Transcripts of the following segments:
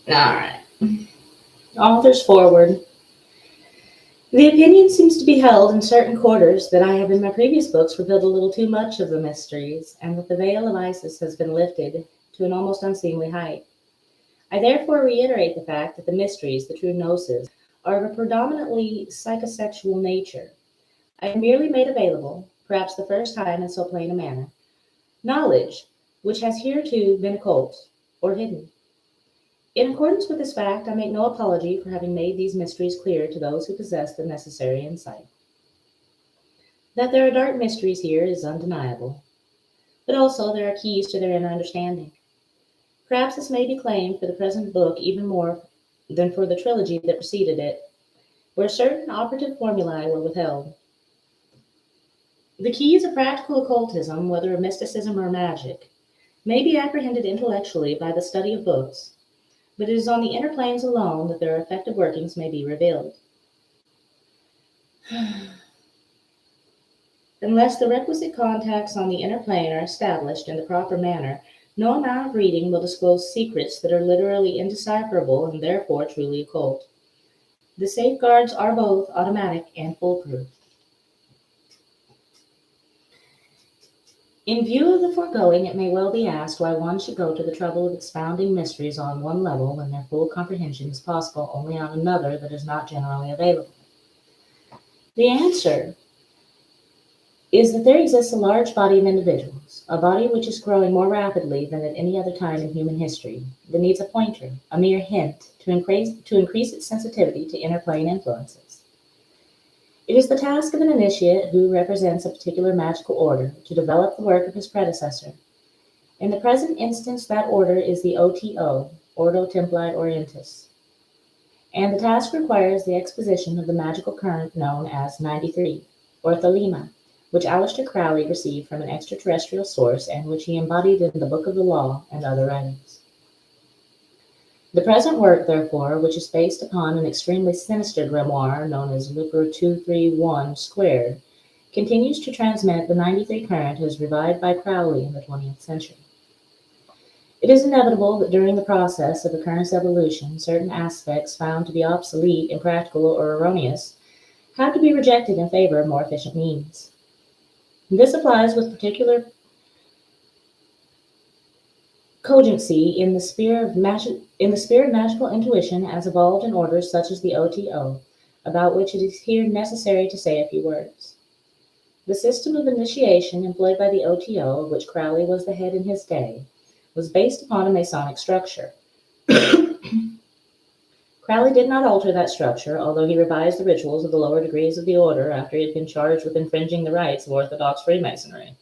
All right. Author's forward. The opinion seems to be held in certain quarters that I have in my previous books revealed a little too much of the mysteries, and that the veil of Isis has been lifted to an almost unseemly height. I therefore reiterate the fact that the mysteries, the true gnosis, are of a predominantly psychosexual nature. I have merely made available, perhaps the first time in so plain a manner, knowledge which has hitherto been occult or hidden. In accordance with this fact, I make no apology for having made these mysteries clear to those who possess the necessary insight. That there are dark mysteries here is undeniable, but also there are keys to their inner understanding. Perhaps this may be claimed for the present book even more than for the trilogy that preceded it, where certain operative formulae were withheld. The keys of practical occultism, whether of mysticism or magic, may be apprehended intellectually by the study of books, but it is on the inner planes alone that their effective workings may be revealed. Unless the requisite contacts on the inner plane are established in the proper manner, no amount of reading will disclose secrets that are literally indecipherable and therefore truly occult. The safeguards are both automatic and foolproof. In view of the foregoing, it may well be asked why one should go to the trouble of expounding mysteries on one level when their full comprehension is possible only on another that is not generally available. The answer is that there exists a large body of individuals, a body which is growing more rapidly than at any other time in human history, that needs a pointer, a mere hint, to increase its sensitivity to inner plane influences. It is the task of an initiate who represents a particular magical order to develop the work of his predecessor. In the present instance, that order is the OTO, Ordo Templi Orientis, and the task requires the exposition of the magical current known as 93, or Thelema, which Aleister Crowley received from an extraterrestrial source and which he embodied in the Book of the Law and other writings. The present work, therefore, which is based upon an extremely sinister grimoire known as Liber 231 squared, continues to transmit the 93 current as revived by Crowley in the 20th century. It is inevitable that during the process of the current's evolution, certain aspects found to be obsolete, impractical, or erroneous have to be rejected in favor of more efficient means. This applies with particular cogency in the sphere of magical intuition as evolved in orders such as the OTO, about which it is here necessary to say a few words. The system of initiation employed by the OTO, of which Crowley was the head in his day, was based upon a Masonic structure. Crowley did not alter that structure, although he revised the rituals of the lower degrees of the order after he had been charged with infringing the rights of Orthodox Freemasonry.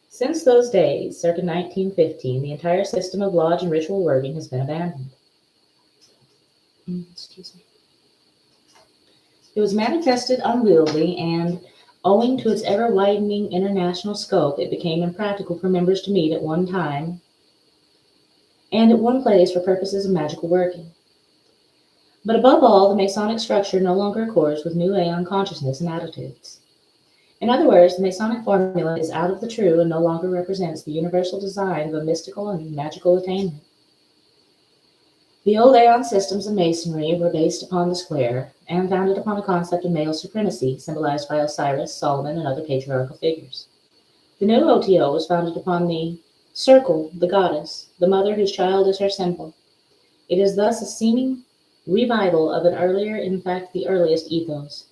Since those days, circa 1915, the entire system of lodge and ritual working has been abandoned. Excuse me. It was manifested unwieldy, and, owing to its ever-widening international scope, it became impractical for members to meet at one time and at one place for purposes of magical working. But above all, the Masonic structure no longer accords with new Aeon consciousness and attitudes. In other words, the Masonic formula is out of the true and no longer represents the universal design of a mystical and magical attainment. The old Aeon systems of Masonry were based upon the square and founded upon a concept of male supremacy, symbolized by Osiris, Solomon, and other patriarchal figures. The new OTO was founded upon the circle, the goddess, the mother whose child is her symbol. It is thus a seeming revival of an earlier, in fact the earliest ethos,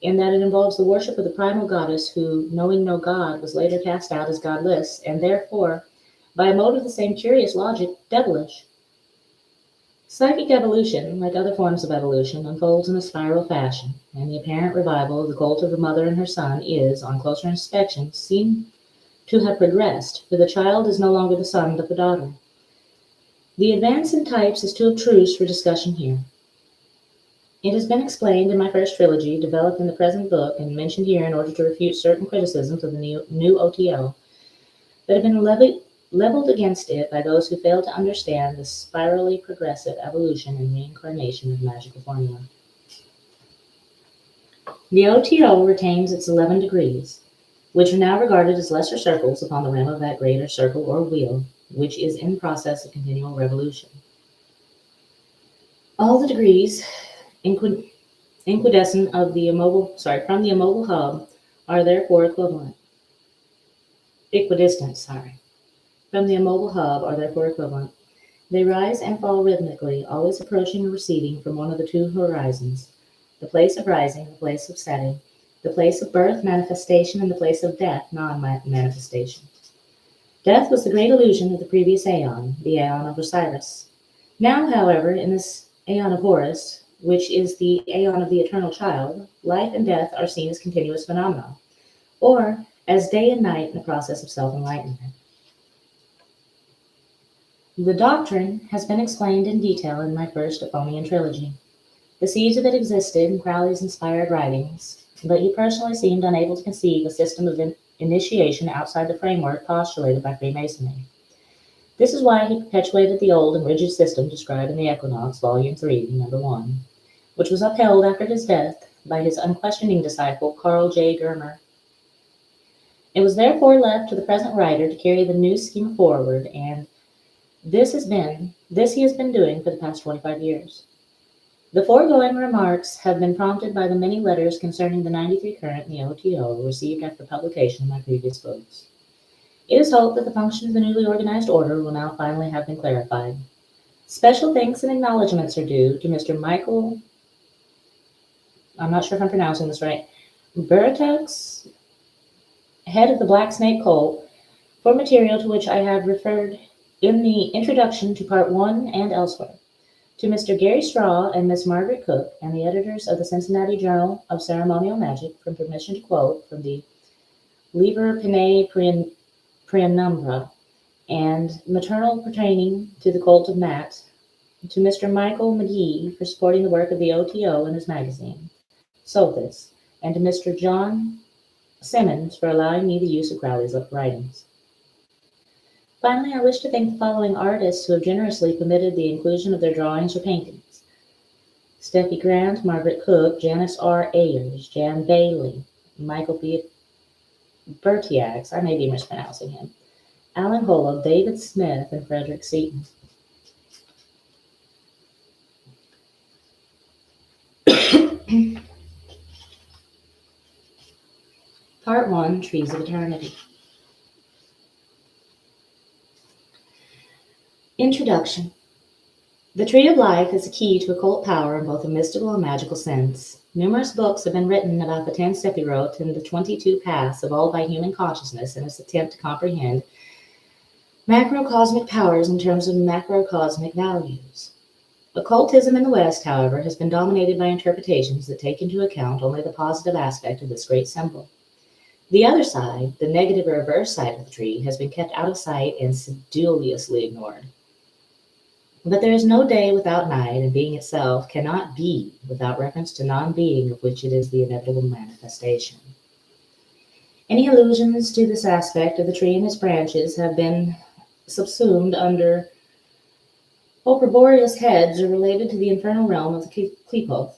in that it involves the worship of the primal goddess who, knowing no god, was later cast out as godless, and therefore, by a mode of the same curious logic, devilish. Psychic evolution, like other forms of evolution, unfolds in a spiral fashion, and the apparent revival of the cult of the mother and her son is, on closer inspection, seen to have progressed, for the child is no longer the son but the daughter. The advance in types is too abstruse for discussion here. It has been explained in my first trilogy, developed in the present book, and mentioned here in order to refute certain criticisms of the new OTO that have been leveled against it by those who fail to understand the spirally progressive evolution and reincarnation of magical formula. The OTO retains its 11 degrees, which are now regarded as lesser circles upon the rim of that greater circle or wheel, which is in process of continual revolution. All the degrees incandescent of the from the immobile hub are therefore equivalent. Equidistant, from the immobile hub are therefore equivalent. They rise and fall rhythmically, always approaching or receding from one of the two horizons: the place of rising, the place of setting, the place of birth, manifestation, and the place of death, non-manifestation. Death was the great illusion of the previous aeon, the aeon of Osiris. Now, however, in this aeon of Horus, which is the aeon of the eternal child, life and death are seen as continuous phenomena, or as day and night in the process of self-enlightenment. The doctrine has been explained in detail in my first Aphonian trilogy. The seeds of it existed in Crowley's inspired writings, but he personally seemed unable to conceive a system of initiation outside the framework postulated by Freemasonry. This is why he perpetuated the old and rigid system described in the Equinox, Volume 3, Number 1, which was upheld after his death by his unquestioning disciple Carl J. Germer. It was therefore left to the present writer to carry the new scheme forward, and this he has been doing for the past 25 years. The foregoing remarks have been prompted by the many letters concerning the 93 current in the OTO received after publication of my previous books. It is hoped that the function of the newly organized order will now finally have been clarified. Special thanks and acknowledgments are due to Mr. Michael, I'm not sure if I'm pronouncing this right, Burtux, head of the Black Snake Cult, for material to which I have referred in the introduction to Part 1 and elsewhere. To Mr. Gary Straw and Miss Margaret Cook and the editors of the Cincinnati Journal of Ceremonial Magic for permission to quote from the Liber Pinae Praenumbra and material pertaining to the cult of Nat, to Mr. Michael McGee for supporting the work of the OTO in his magazine, Sophis, and to Mr. John Simmons for allowing me the use of Crowley's writings. Finally, I wish to thank the following artists who have generously permitted the inclusion of their drawings or paintings: Steffi Grant, Margaret Cook, Janice R. Ayers, Jan Bailey, Michael B. Bertiax, I may be mispronouncing him, Alan Holo, David Smith, and Frederick Seaton. Part 1, Trees of Eternity. Introduction. The Tree of Life is a key to occult power in both a mystical and magical sense. Numerous books have been written about the 10 Sephiroth and the 22 paths evolved by human consciousness in its attempt to comprehend macrocosmic powers in terms of macrocosmic values. Occultism in the West, however, has been dominated by interpretations that take into account only the positive aspect of this great symbol. The other side, the negative or reverse side of the tree, has been kept out of sight and sedulously ignored. But there is no day without night, and being itself cannot be without reference to non-being, of which it is the inevitable manifestation. Any allusions to this aspect of the tree and its branches have been subsumed under opprobrious heads or related to the infernal realm of the Qliphoth.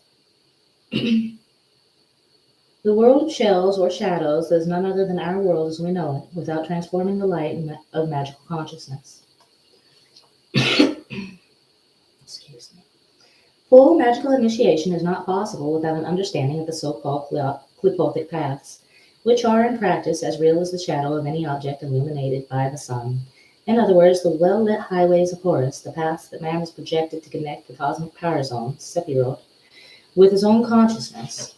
The world of shells or shadows is none other than our world as we know it, without transforming the light of magical consciousness. Excuse me. Full magical initiation is not possible without an understanding of the so-called Qliphothic paths, which are in practice as real as the shadow of any object illuminated by the sun. In other words, the well-lit highways of Horus, the paths that man has projected to connect the cosmic power zone, Sephiroth, with his own consciousness,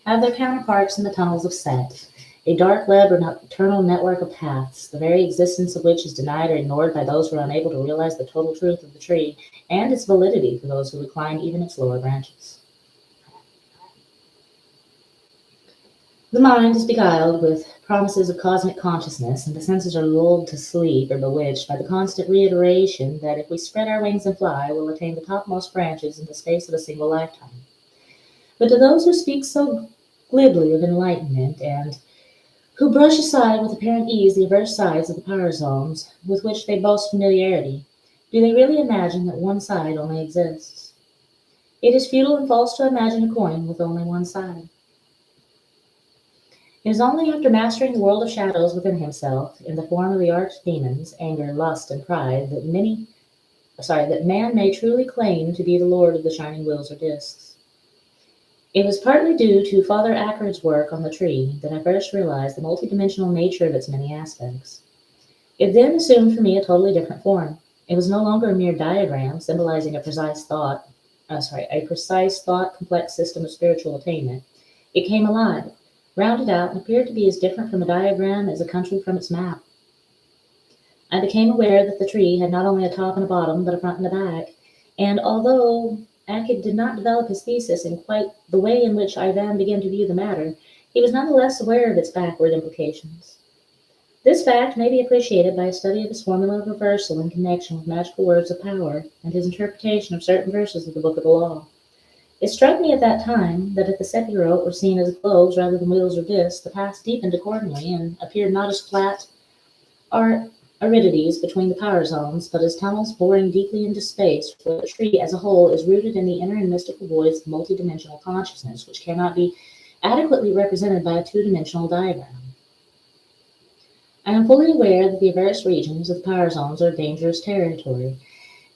have their counterparts in the tunnels of Set, a dark web or nocturnal network of paths, the very existence of which is denied or ignored by those who are unable to realize the total truth of the tree and its validity for those who would climb even its lower branches. The mind is beguiled with promises of cosmic consciousness, and the senses are lulled to sleep or bewitched by the constant reiteration that if we spread our wings and fly, we'll attain the topmost branches in the space of a single lifetime. But to those who speak so glibly of enlightenment and who brush aside with apparent ease the averse sides of the power zones with which they boast familiarity, do they really imagine that one side only exists? It is futile and false to imagine a coin with only one side. It is only after mastering the world of shadows within himself, in the form of the archdemons, anger, lust, and pride, that many that man may truly claim to be the lord of the shining wheels or discs. It was partly due to Father Ackard's work on the tree that I first realized the multidimensional nature of its many aspects. It then assumed for me a totally different form. It was no longer a mere diagram symbolizing a precise thought complex system of spiritual attainment. It came alive, rounded out, and appeared to be as different from a diagram as a country from its map. I became aware that the tree had not only a top and a bottom, but a front and a back, and although Ackett did not develop his thesis in quite the way in which I then began to view the matter, he was nonetheless aware of its backward implications. This fact may be appreciated by a study of his formula of reversal in connection with magical words of power and his interpretation of certain verses of the Book of the Law. It struck me at that time that if the Sephiroth were seen as globes rather than wheels or discs, the paths deepened accordingly and appeared not as flat aridities between the power zones, but as tunnels boring deeply into space, where the tree as a whole is rooted in the inner and mystical voids of multidimensional consciousness, which cannot be adequately represented by a two-dimensional diagram. I am fully aware that the various regions of the power zones are dangerous territory,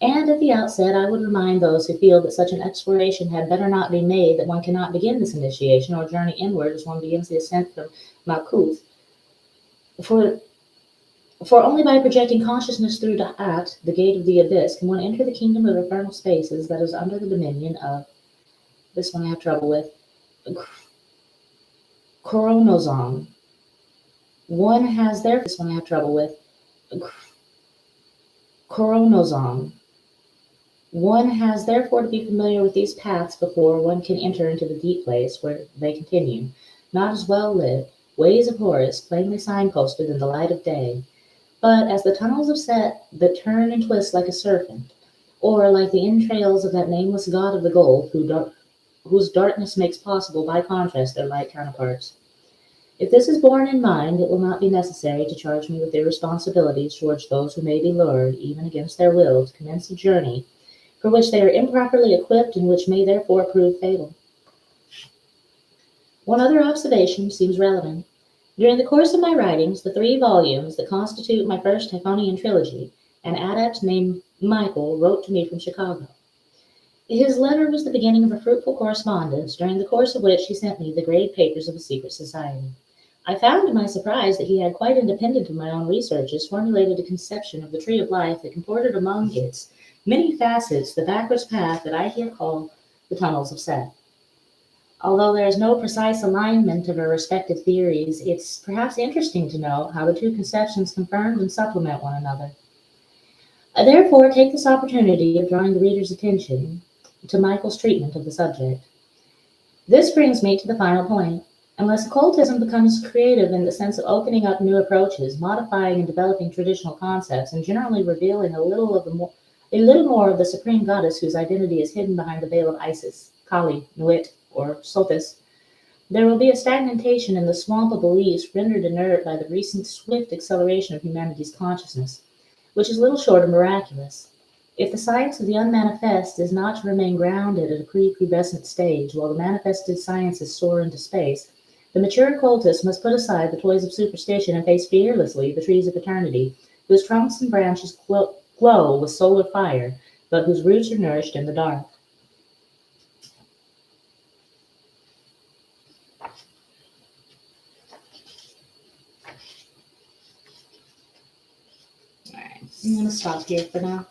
and at the outset I would remind those who feel that such an exploration had better not be made that one cannot begin this initiation or journey inward as one begins the ascent from Malkuth. For only by projecting consciousness through Da'at, the gate of the abyss, can one enter the kingdom of infernal spaces that is under the dominion of, this one I have trouble with, Chronozon. One has therefore to be familiar with these paths before one can enter into the deep place where they continue, not as well lit, ways of Horus, plainly signposted in the light of day, but as the tunnels of Set that turn and twist like a serpent, or like the entrails of that nameless god of the Gulf, whose darkness makes possible, by contrast, their light counterparts. If this is borne in mind, it will not be necessary to charge me with irresponsibilities towards those who may be lured, even against their will, to commence a journey for which they are improperly equipped and which may therefore prove fatal. One other observation seems relevant. During the course of my writings, the 3 volumes that constitute my first Typhonian trilogy, an adept named Michael wrote to me from Chicago. His letter was the beginning of a fruitful correspondence, during the course of which he sent me the grade papers of a secret society. I found to my surprise that he had, quite independent of my own researches, formulated a conception of the tree of life that comported among its many facets the backwards path that I here call the tunnels of Set. Although there is no precise alignment of our respective theories, it's perhaps interesting to know how the 2 conceptions confirm and supplement one another. I therefore take this opportunity of drawing the reader's attention to Michael's treatment of the subject. This brings me to the final point. Unless occultism becomes creative in the sense of opening up new approaches, modifying and developing traditional concepts, and generally revealing a little more of the supreme goddess whose identity is hidden behind the veil of Isis, Kali, Nuit, or Sothis, there will be a stagnation in the swamp of beliefs rendered inert by the recent swift acceleration of humanity's consciousness, which is little short of miraculous. If the science of the unmanifest is not to remain grounded at a pre-pubescent stage while the manifested sciences soar into space, the mature occultist must put aside the toys of superstition and face fearlessly the trees of eternity, whose trunks and branches glow with solar fire, but whose roots are nourished in the dark. All right, I'm going to stop here for now.